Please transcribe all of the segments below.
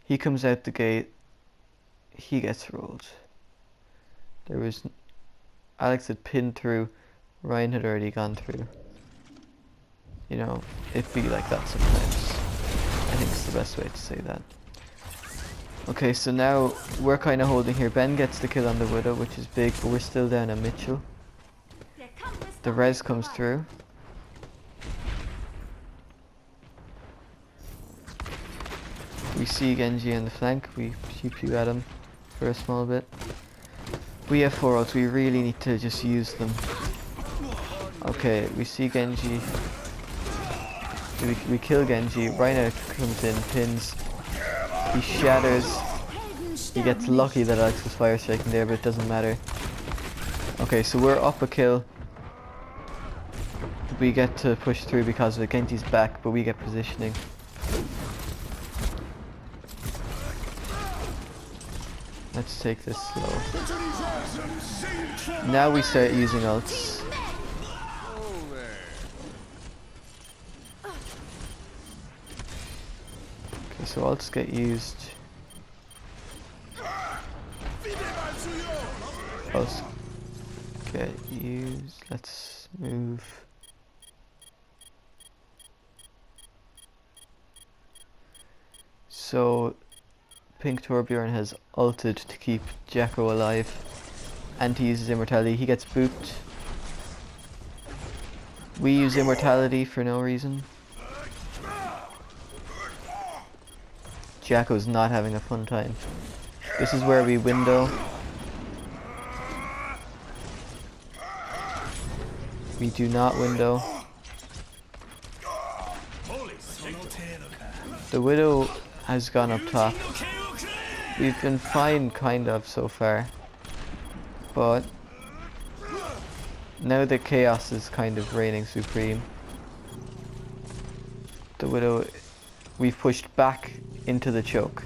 He comes out the gate. He gets rolled. There was... Alex had pinned through. Ryan had already gone through. You know, it be like that sometimes. I think it's the best way to say that. Okay, so now we're kind of holding here. Ben gets the kill on the Widow, which is big, but we're still down on Mitchell. The res comes through. We see Genji on the flank. We pew at him for a small bit. We have 4 ults. We really need to just use them. Okay, we see Genji. We kill Genji. Rhino comes in, pins. He shatters. He gets lucky that Alex was fire striking there, but it doesn't matter. Okay, so we're up a kill. We get to push through because of it. Genji's back, but we get positioning. Let's take this slow. Now we start using ults. Okay, so ults get used. Ults get used. Let's move. So Pink Torbjorn has ulted to keep Jacko alive, and he uses immortality. He gets booped. We use immortality for no reason. Jacko's not having a fun time. This is where we window. We do not window. The Widow has gone up top. We've been fine, kind of, so far. But now the chaos is kind of reigning supreme. The Widow, we've pushed back into the choke.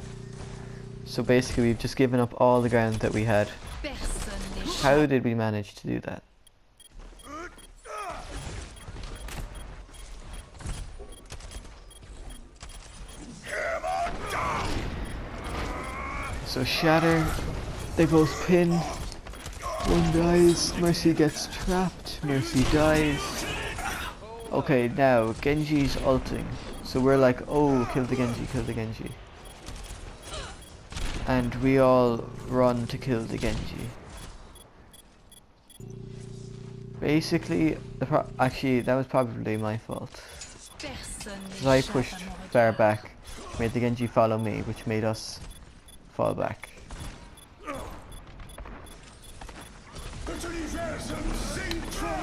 So basically we've just given up all the ground that we had. How did we manage to do that? So shatter, they both pin, one dies, Mercy gets trapped, Mercy dies. Okay, now Genji's ulting, so we're like, oh, kill the Genji, kill the Genji. And we all run to kill the Genji. Basically, actually that was probably my fault. Because I pushed far back, made the Genji follow me, which made us fall back.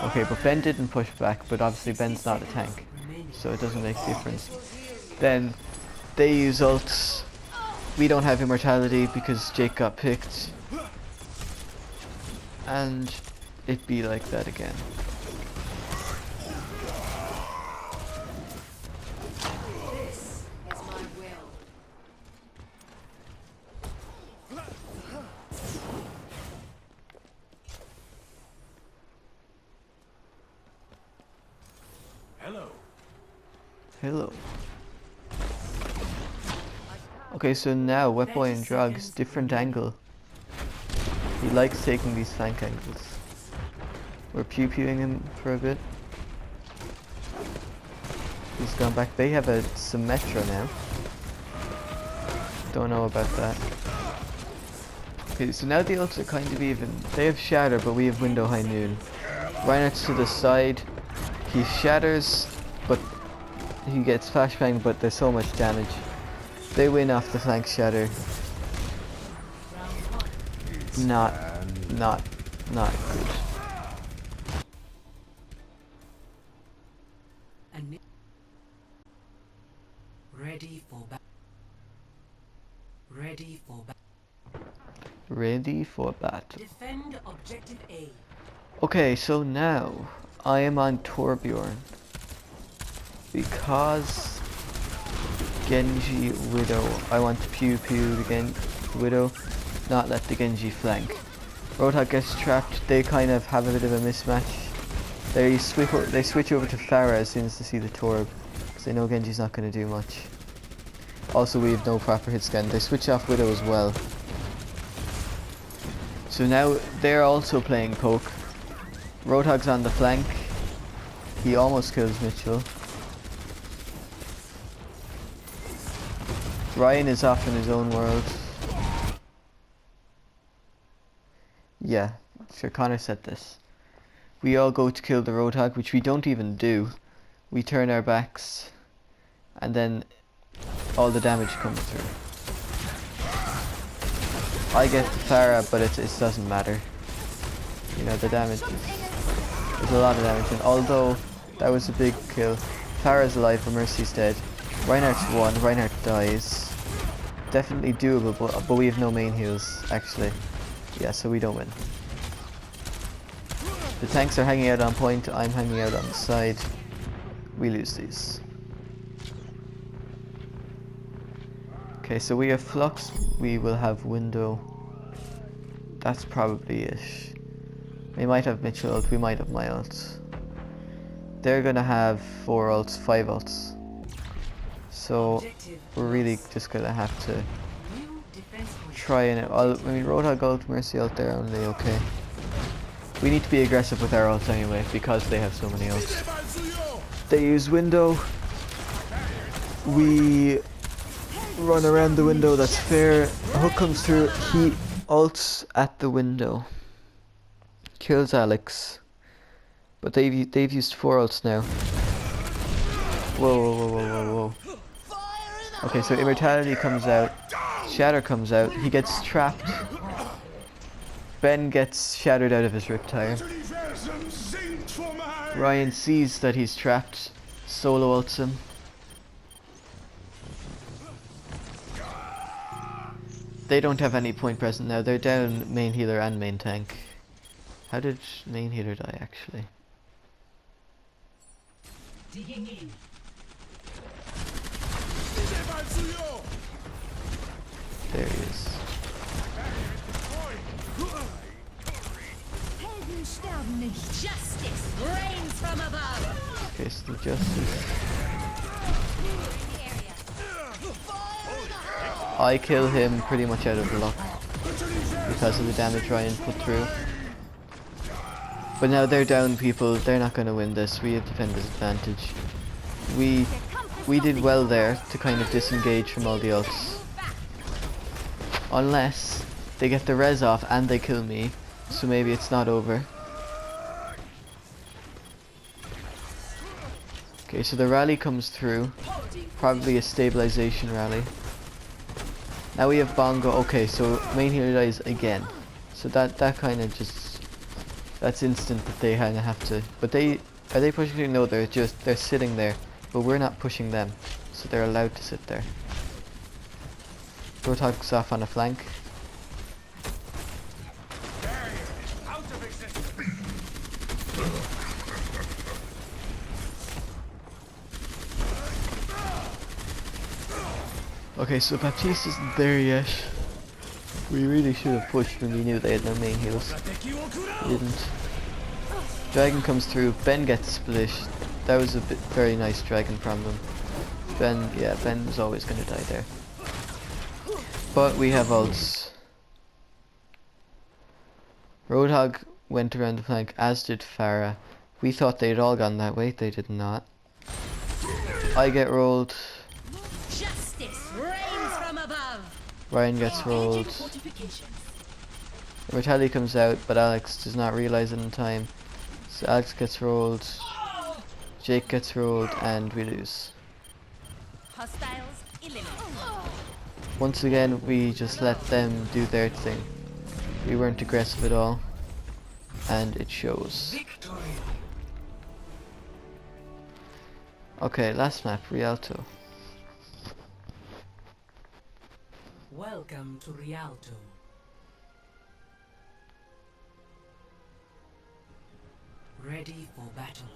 Okay, but Ben didn't push back, but obviously Ben's not a tank, so it doesn't make a difference. Then they use ults. We don't have immortality because Jake got picked. And it be like that again. Hello. Okay, so now Wetboy and Drugs, different angle. He likes taking these flank angles. We're pew-pewing him for a bit. He's gone back. They have a Symmetra now. Don't know about that. Okay, so now the ults are kind of even. They have Shatter, but we have Window High Noon. Reinhardt's to the side. He shatters, but he gets flashbang, but there's so much damage. They win off the flank shatter. Not good. Ready for battle. Ready for battle. Ready for battle. Defend objective A. Okay, so now I am on Torbjorn because Genji Widow. I want to pew the Widow, not let the Genji flank. Roadhog gets trapped. They kind of have a bit of a mismatch. They switch over to Pharah as soon as they see the Torb, because they know Genji's not going to do much. Also, we have no proper hit scan. They switch off Widow as well. So now they're also playing poke. Roadhog's on the flank. He almost kills Mitchell. Ryan is off in his own world. Yeah, Sir Connor said this. We all go to kill the Roadhog, which we don't even do. We turn our backs, and then all the damage comes through. I get Farah, but it doesn't matter. You know, the damage there's a lot of damage, and although that was a big kill, Farah's alive, but Mercy's dead. Reinhardt's 1, Reinhardt dies. Definitely doable, but we have no main heals, actually. Yeah, so we don't win. The tanks are hanging out on point, I'm hanging out on the side. We lose these. Okay, so we have Flux, we will have Window. That's probably it. We might have Mitchell ult, we might have my ult. They're gonna have 4 ults, 5 ults. So we're really just gonna have to try and Roadhog ult, Mercy ult, they're only okay. We need to be aggressive with our ults anyway, because they have so many ults. They use Window. We run around the window, that's fair. A hook comes through, he ults at the window. Kills Alex. But they've used 4 ults now. Whoa. Okay, so Immortality comes out. Shatter comes out. He gets trapped. Ben gets shattered out of his Riptire. Ryan sees that he's trapped. Solo ults him. They don't have any point present now. They're down main healer and main tank. How did main healer die actually? Digging in. There he is. Justice reigns from above. Okay, so the justice. I kill him pretty much out of luck because of the damage Ryan put through. But now they're down people, they're not going to win this. We have defender's advantage. We did well there to kind of disengage from all the ults. Unless they get the res off and they kill me, so maybe it's not over. Okay, so the rally comes through. Probably a stabilization rally. Now we have Bongo. Okay, so main healer dies again. So that kind of just, that's instant that they kind of have to. But are they pushing through? No, they're sitting there. But we're not pushing them, so they're allowed to sit there. Roadhog's off on a flank. Okay, so Baptiste isn't there yet. We really should have pushed when we knew they had no main heals. We didn't. Dragon comes through, Ben gets split. That was a very nice dragon from them. Ben was always going to die there. But we have ults. Roadhog went around the flank, as did Farah. We thought they'd all gone that way, they did not. I get rolled. Justice reigns from above. Ryan gets rolled. Immortality comes out, but Alex does not realize it in time. So Alex gets rolled. Jake gets rolled, and we lose. Hostiles eliminated. Once again, we just let them do their thing. We weren't aggressive at all, and it shows. Okay, last map, Rialto. Welcome to Rialto. Ready for battle.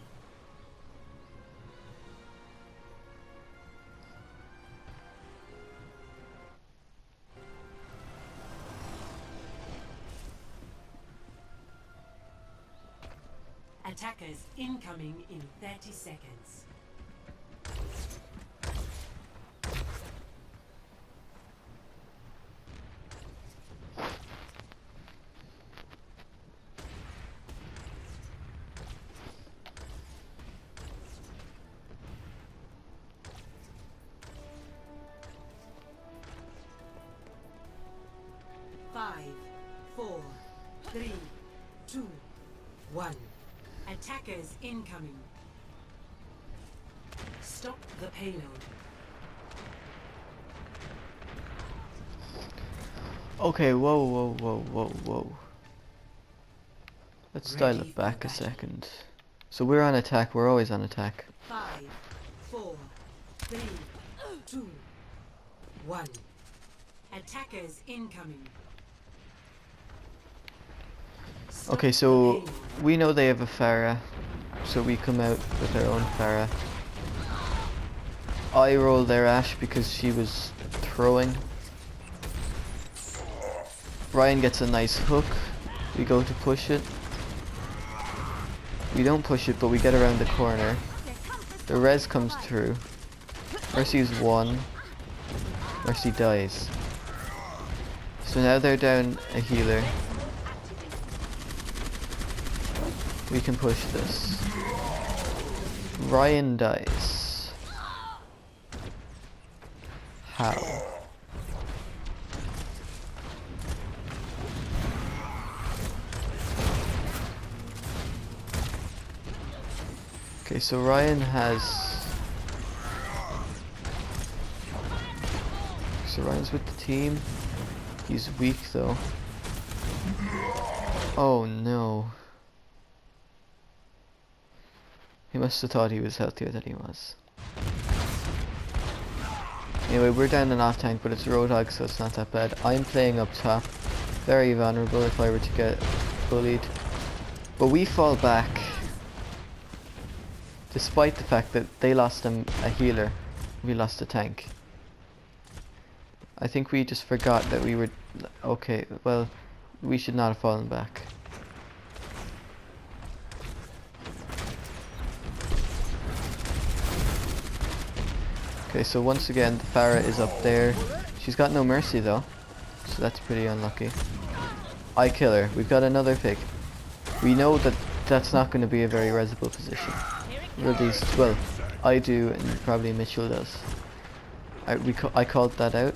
Attackers incoming in 30 seconds. 3, 2, 1. Attackers incoming. Stop the payload. Okay, whoa. Let's dial Ready it back for a battle. second. So we're on attack, we're always on attack. 5, 4, 3, 2, 1. Attackers incoming. Stop Okay, the so payload. we know they have a Pharah, so we come out with our own Pharah. I roll their Ashe because she was throwing. Ryan gets a nice hook. We go to push it. We don't push it, but we get around the corner. The res comes through. Mercy is 1. Mercy dies. So now they're down a healer. We can push this. Ryan dies. How? Okay, so Ryan has... So Ryan's with the team. He's weak though. Oh no. He must have thought he was healthier than he was. Anyway, we're down an off tank, but it's Roadhog, so it's not that bad. I'm playing up top. Very vulnerable if I were to get bullied. But we fall back. Despite the fact that they lost a healer, we lost a tank. I think we just forgot that we were... Okay, well, we should not have fallen back. Okay, so once again, the Pharah is up there. She's got no mercy though, so that's pretty unlucky. I kill her. We've got another pick. We know that that's not going to be a very resible position. Or at least, well, I do, and probably Mitchell does. I called that out.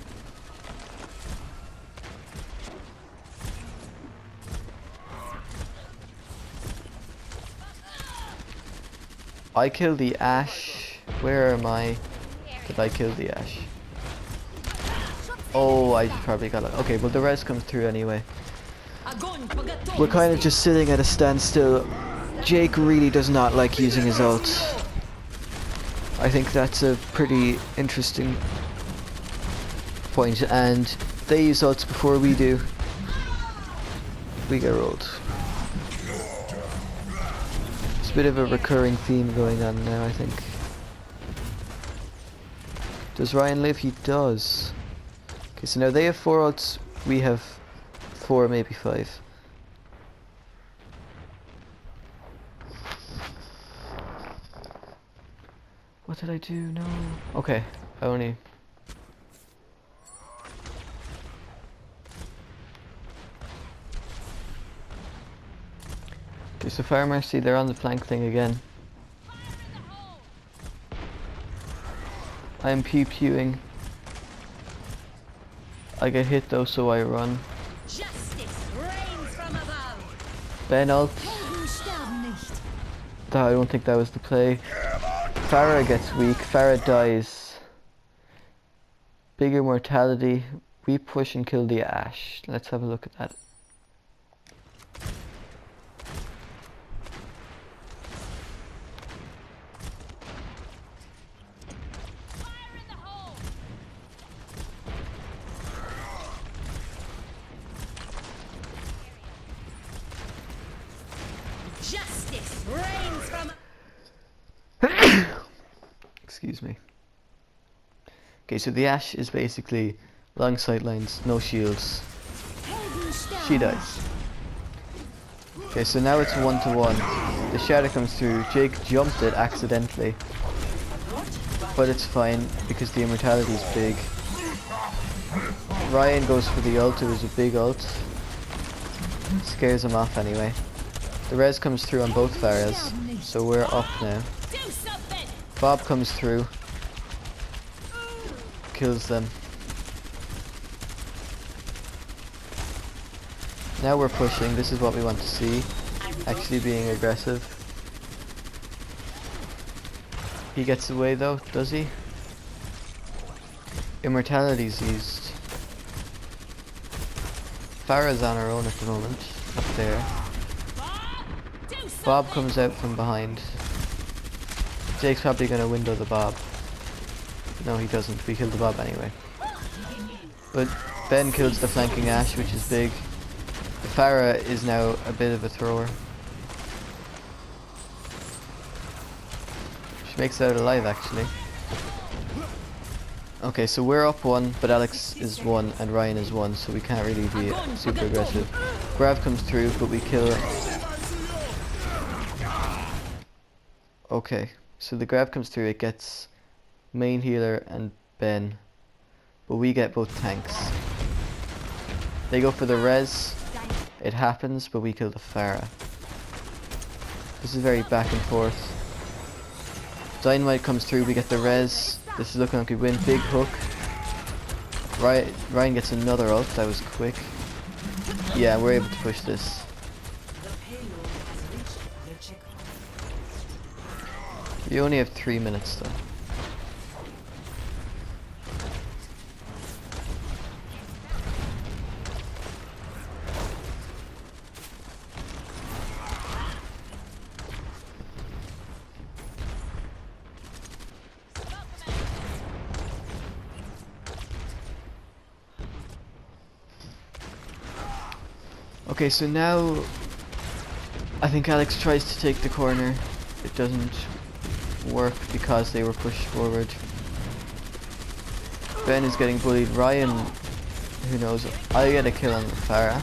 I killed the Ashe. Where am I? Did I kill the Ashe? Oh, I probably got it. Okay, well the res comes through anyway. We're kind of just sitting at a standstill. Jake really does not like using his ult. I think that's a pretty interesting point, and they use ults before we do. We get rolled. It's a bit of a recurring theme going on now, I think. Does Ryan live? He does. Okay, so now they have 4 ults, we have 4, maybe 5. What did I do? No. Okay, I only... Okay, so Fire Mercy, they're on the flank thing again. I am pew-pewing. I get hit though, so I run. Justice reigns from above. Ben ult. I don't think that was the play. Pharah gets weak, Pharah dies. Bigger mortality. We push and kill the Ashe. Let's have a look at that. Justice reigns from... Excuse me. Okay, so the Ashe is basically long sightlines, no shields. She dies. Okay, so now it's 1-to-1. The shadow comes through. Jake jumped it accidentally. But it's fine because the immortality is big. Ryan goes for the ult. It was a big ult. Scares him off anyway. The res comes through on both Pharahs, so we're up now. Bob comes through. Kills them. Now we're pushing. This is what we want to see. Actually being aggressive. He gets away though, does he? Immortality's used. Farah's on her own at the moment, up there. Bob comes out from behind. Jake's probably gonna window the Bob. No, he doesn't. We killed the Bob anyway. But Ben kills the flanking Ashe, which is big. The Farah is now a bit of a thrower. She makes it out alive, actually. Okay, so we're up 1, but Alex is 1 and Ryan is 1, so we can't really be super aggressive. Grav comes through, but we kill her. Okay, so the Grav comes through, it gets main healer and Ben, but we get both tanks. They go for the res, it happens, but we kill the Farah. This is very back and forth. Dynamite comes through, we get the res. This is looking like we win. Big hook. Ryan gets another ult, that was quick. Yeah, we're able to push this. We only have 3 minutes though. Okay, so now I think Alex tries to take the corner. It doesn't work because they were pushed forward. Ben is getting bullied. Ryan, who knows? I get a kill on the Farah.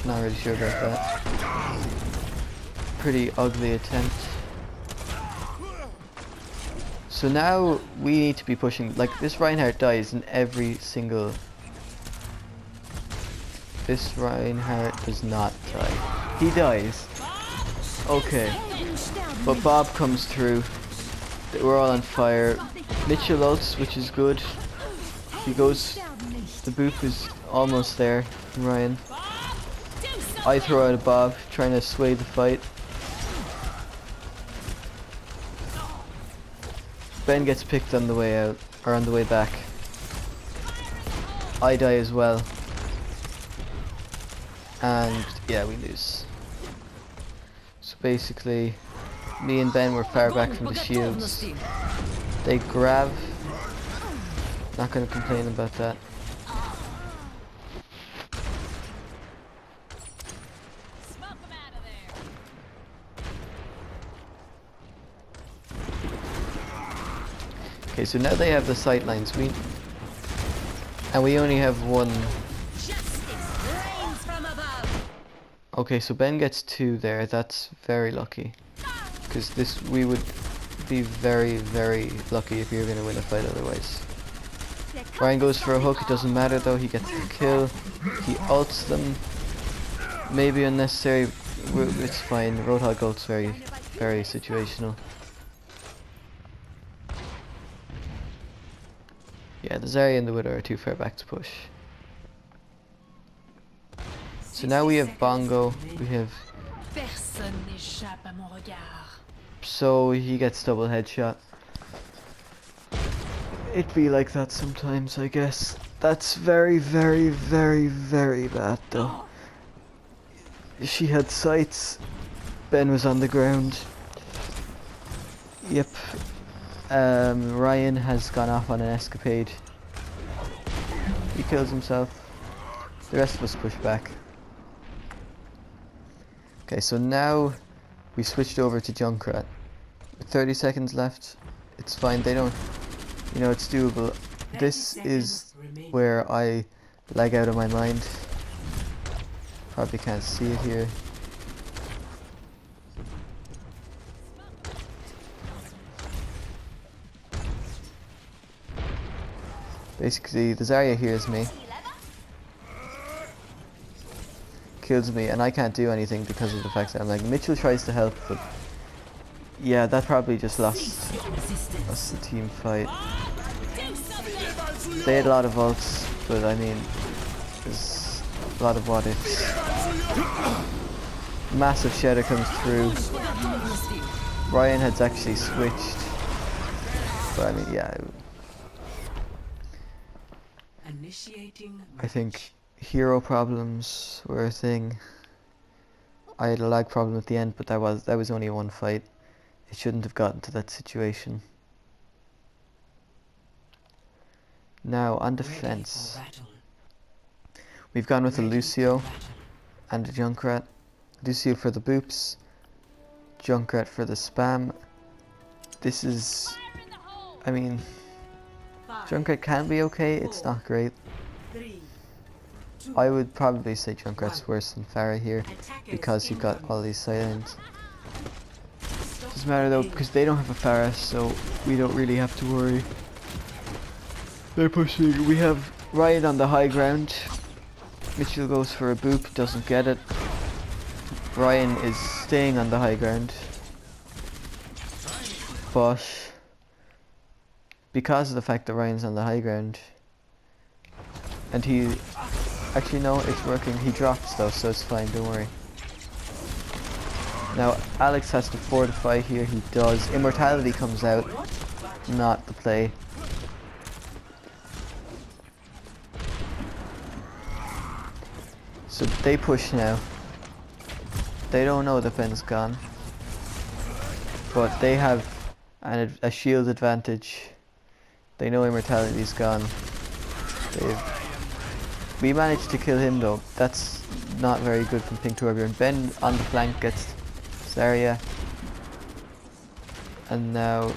Not really sure about that. Pretty ugly attempt. So now we need to be pushing. Like, this Reinhardt dies in every single... This Reinhardt does not die. He dies. Okay. But Bob comes through. We're all on fire. Mitchell ults, which is good. He goes... The boop is almost there from Ryan. I throw out a Bob, trying to sway the fight. Ben gets picked on the way out, or on the way back. I die as well. And yeah, we lose. So basically, me and Ben were far back from the shields. They grab. Not gonna complain about that. Okay, so now they have the sight lines. And we only have one. Okay, so Ben gets 2 there. That's very lucky, because we would be very, very lucky if we were going to win a fight otherwise. Ryan goes for a hook. It doesn't matter though. He gets the kill. He ults them. Maybe unnecessary. It's fine. Roadhog ult's very, very situational. Yeah, the Zarya and the Widow are too far back to push. So now we have Bongo, we have... So he gets double headshot. It'd be like that sometimes, I guess. That's very, very, very, very bad though. She had sights. Ben was on the ground. Yep. Ryan has gone off on an escapade. He kills himself. The rest of us push back. Okay, so now we switched over to Junkrat. With 30 seconds left, it's fine. They don't, you know, it's doable. This is where I lag out of my mind. Probably can't see it here. Basically, the Zarya hears me, kills me, and I can't do anything because of the fact that I'm like, Mitchell tries to help, but yeah, that probably just lost us the team fight. They had a lot of ults, but I mean, a lot of what ifs. Massive shadow comes through. Ryan has actually switched. But I mean, yeah. Initiating I think hero problems were a thing. I had a lag problem at the end, but that was only one fight. It shouldn't have gotten to that situation. Now on defense, we've gone with a Lucio and a Junkrat. Lucio for the boops, Junkrat for the spam. This is, I mean, Junkrat can be okay, it's not great. I would probably say Junkrat's worse than Pharah here, because you've got all these silents. Doesn't matter though, because they don't have a Pharah, so we don't really have to worry. They're pushing. We have Ryan on the high ground. Mitchell goes for a boop, doesn't get it. Ryan is staying on the high ground. But because of the fact that Ryan's on the high ground, and he actually no, it's working. He drops though, so it's fine. Don't worry. Now Alex has to fortify here. He does. Immortality comes out. Not the play. So they push now. They don't know that Ben's gone, but they have a shield advantage. They know Immortality's gone. We managed to kill him though. That's not very good from Pink Torbjorn. Ben on the flank gets Zarya, and now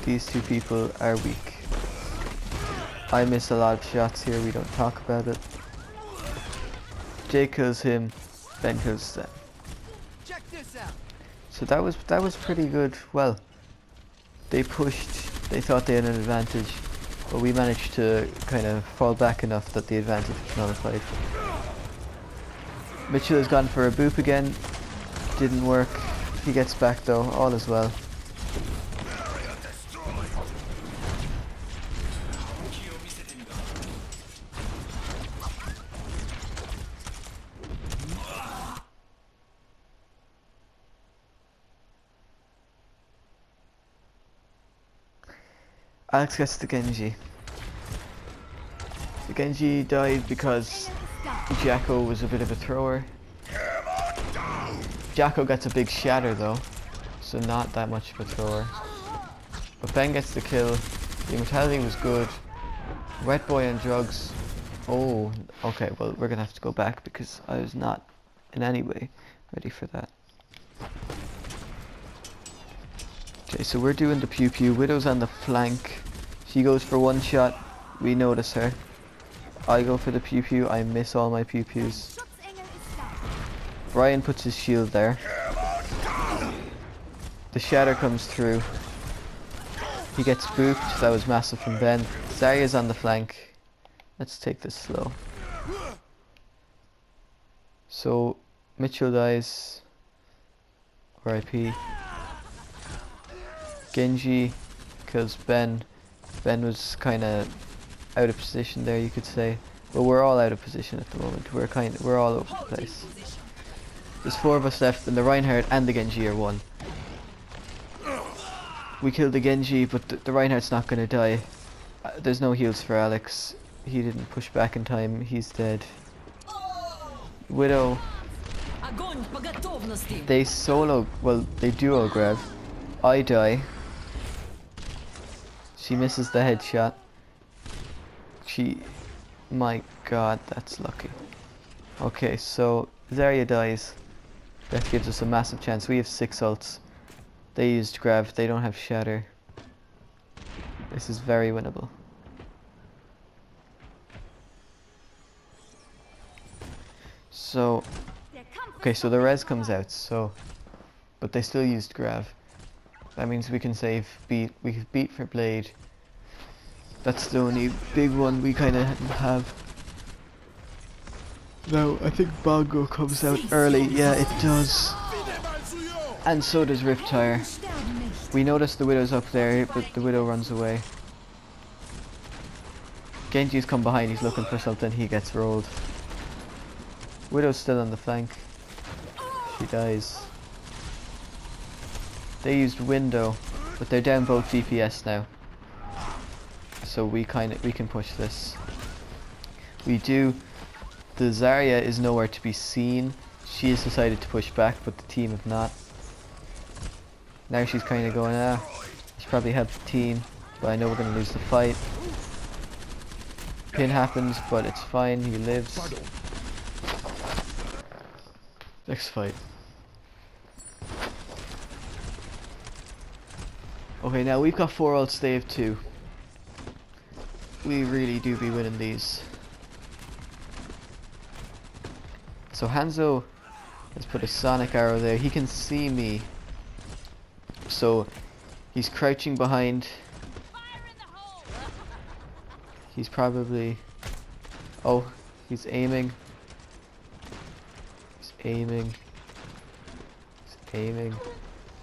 these two people are weak. I miss a lot of shots here. We don't talk about it. Jay kills him, Ben kills them. Check this out. So that was pretty good. Well, they pushed. They thought they had an advantage, but we managed to kind of fall back enough that the advantage was nullified. Mitchell has gone for a boop again. Didn't work. He gets back though. All is well. Alex gets the Genji. The Genji died because Jacko was a bit of a thrower. Jacko gets a big shatter though, so not that much of a thrower. But Ben gets the kill. The Immortality was good. Wet Boy and drugs. Oh, okay, well we're gonna have to go back because I was not in any way ready for that. Okay, so we're doing the pew pew. Widow's on the flank. She goes for one shot. We notice her. I go for the pew pew. I miss all my pew pews. Ryan puts his shield there. The shatter comes through. He gets booped. That was massive from Ben. Zarya's on the flank. Let's take this slow. So Mitchell dies. RIP. Genji kills Ben. Ben was kind of out of position there, you could say. Well, we're all out of position at the moment. We're all over the place. There's 4 of us left, and the Reinhardt and the Genji are 1. We killed the Genji, but the Reinhardt's not going to die. There's no heals for Alex. He didn't push back in time. He's dead. Widow. They solo. Well, they duo grab. I die. She misses the headshot. My god, that's lucky. Okay, so Zarya dies. That gives us a massive chance. We have 6 ults. They used grab, they don't have shatter. This is very winnable. So, okay, so the res comes out, so, but they still used grav. That means we can save beat. We can beat for blade. That's the only big one we kind of have. Now I think Bongo comes out early. Yeah, it does. And so does Riptire. We notice the Widow's up there, but the Widow runs away. Genji's come behind, he's looking for something, he gets rolled. Widow's still on the flank. She dies. They used window, but they're down both DPS now. So we can push this. We do. The Zarya is nowhere to be seen. She has decided to push back, but the team have not. Now she's kind of going, I should probably help the team, but I know we're going to lose the fight. Pin happens, but it's fine, he lives. Next fight. Okay, now we've got 4 ults, they have 2. We really do be winning these. So Hanzo has put a sonic arrow there. He can see me. So he's crouching behind. He's probably... Oh, he's aiming. He's aiming. He's aiming.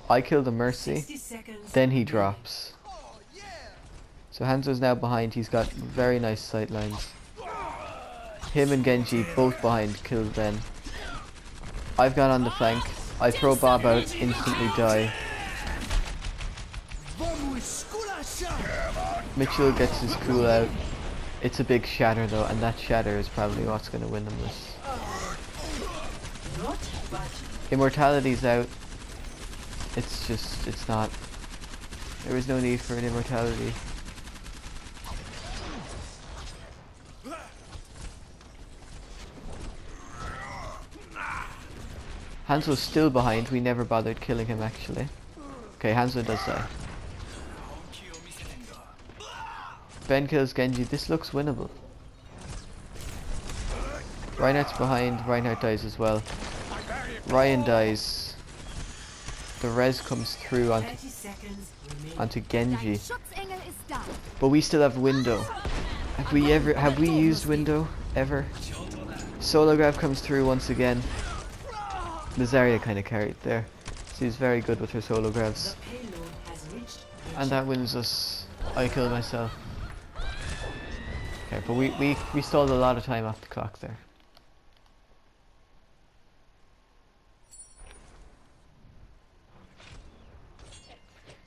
I kill the Mercy. Then he drops. So Hanzo's now behind. He's got very nice sight lines. Him and Genji both behind, killed Ben. I've got on the flank. I throw Bob out, instantly die. Mitchell gets his cool out. It's a big shatter though, and that shatter is probably what's going to win them this. Immortality's out. It's just, it's not. There is no need for an immortality. Hanzo's still behind, we never bothered killing him actually. Okay, Hanzo does die. Ben kills Genji, this looks winnable. Reinhardt's behind, Reinhardt dies as well. Ryan dies. The res comes through onto Genji. But we still have window. Have we used window ever? Solo grab comes through once again. The Zarya kind of carried there. She's very good with her solo grabs. And that wins us. I killed myself. Okay, but we stalled a lot of time off the clock there.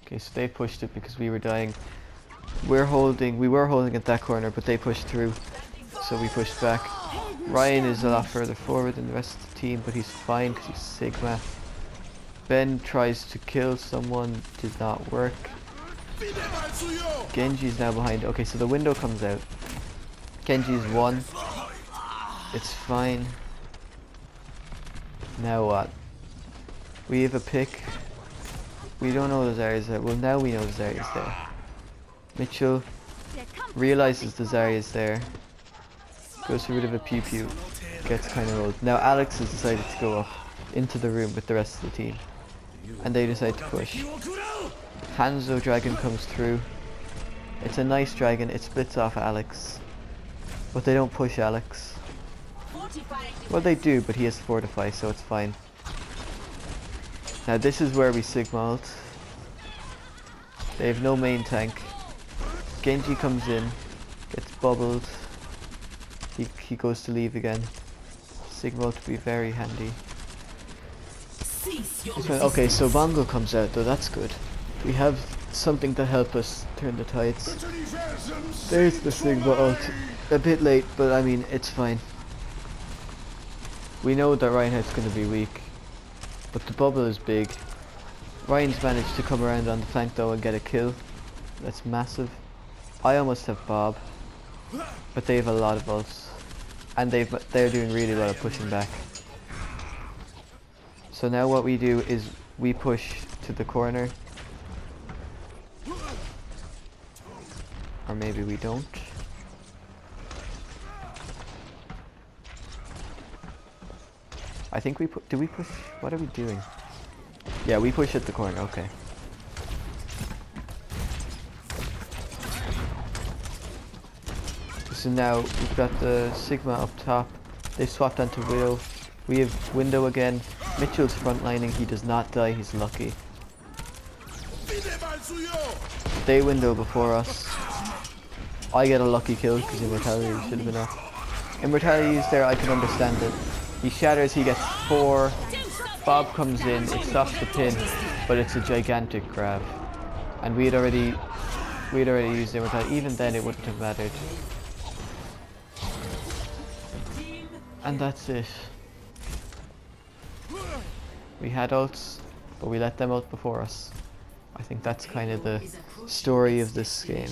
Okay, so they pushed it because we were dying. We were holding at that corner, but they pushed through. So we pushed back. Ryan is a lot further forward than the rest of the team, but he's fine because he's Sigma. Ben tries to kill someone, did not work. Genji's now behind. Okay, so the window comes out. Genji's won. It's fine. Now what? We have a pick. We don't know the Zarya's there. Well, now we know the Zarya's there. Mitchell realizes the Zarya's there. Goes for rid of a pew pew. Gets kind of rolled. Now Alex has decided to go up into the room with the rest of the team. And they decide to push. Hanzo dragon comes through. It's a nice dragon. It splits off Alex. But they don't push Alex. Well, they do, but he has fortify, so it's fine. Now this is where we Sigma ult. They have no main tank. Genji comes in. Gets bubbled. He goes to leave again. Sigma to be very handy. Okay, so Bongo comes out though, that's good. We have something to help us turn the tides. There's the Sigma ult. A bit late, but I mean, it's fine. We know that Reinhardt's going to be weak. But the bubble is big. Ryan's managed to come around on the flank though and get a kill. That's massive. I almost have Bob. But they have a lot of ults. And they're doing really well at pushing back. So now what we do is we push to the corner. Or maybe we don't. I think we do we push? What are we doing? Yeah, we push at the corner, okay. So now we've got the Sigma up top. They swapped onto Widow. We have Window again. Mitchell's frontlining, he does not die, he's lucky. They Window before us. I get a lucky kill because Immortality should have been up. Immortality is there, I can understand it. He shatters, he gets 4. Bob comes in, it stops the pin, but it's a gigantic grab. And we'd already used Immortality. Even then it wouldn't have mattered. And that's it. We had ults, but we let them ult before us. I think that's kind of the story of this game.